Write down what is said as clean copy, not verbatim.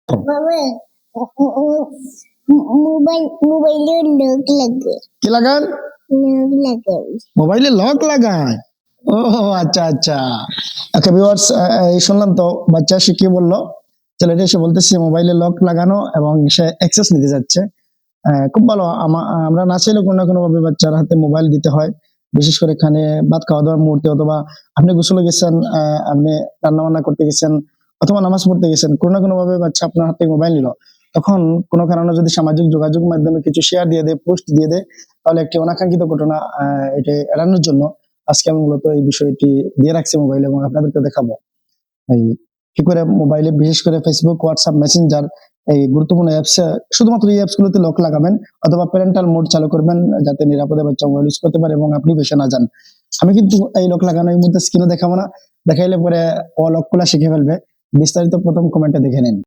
বাবা, মোবাইলে লক লাগে। কি লাগান? লক লাগাই। মোবাইলে লক লাগায়। ও আচ্ছা আচ্ছা। ওকে ভিউয়ার্স, এই শুনলাম তো, বাচ্চা শিখিয়ে বললো, ছেলেটা এসে বলতেছে মোবাইলে লক লাগানো এবং সে অ্যাক্সেস নিতে যাচ্ছে। খুব ভালো। আমরা না চাইলেও কোনো না কোনো ভাবে বাচ্চার হাতে মোবাইল দিতে হয়, বিশেষ করে এখানে ভাত খাওয়া দাওয়ার মুহূর্তে, অথবা আপনি গোসলে গেছেন, আপনি রান্না বান্না করতে গেছেন, অথবা নামাজ পড়তে গেছেন, কোনো না কোনো ভাবে বাচ্চা আপনার হাতে মোবাইল নিল, তখন কোনো কারণে যদি সামাজিক যোগাযোগ মাধ্যমে কিছু শেয়ার দিয়ে দেয়, পোস্ট দিয়ে দেয়, তাহলে একটি অনাকাঙ্ক্ষিত ঘটনা এটা এড়ানোর জন্য আজকে আমি মূলত এই বিষয়টি দিয়ে রাখছি মোবাইল, এবং আপনাদেরকে দেখাবো এই কি করে মোবাইলে, বিশেষ করে ফেসবুক, হোয়াটসঅ্যাপ, মেসেঞ্জার, এই গুরুত্বপূর্ণ অ্যাপস, শুধুমাত্র এই অ্যাপস গুলোতে লক লাগাবেন, অথবা প্যারেন্টাল মোড চালু করবেন, যাতে নিরাপদে বাচ্চা মোবাইল ইউজ করতে পারে এবং আপনি বেশি না যান। আমি কিন্তু এই লক লাগানো এই মুহূর্তে স্ক্রিনে দেখাবো না, দেখাইলে পরে ও লক খোলা শিখে ফেলবে। বিস্তারিত প্রথম কমেন্টে দেখে নিন।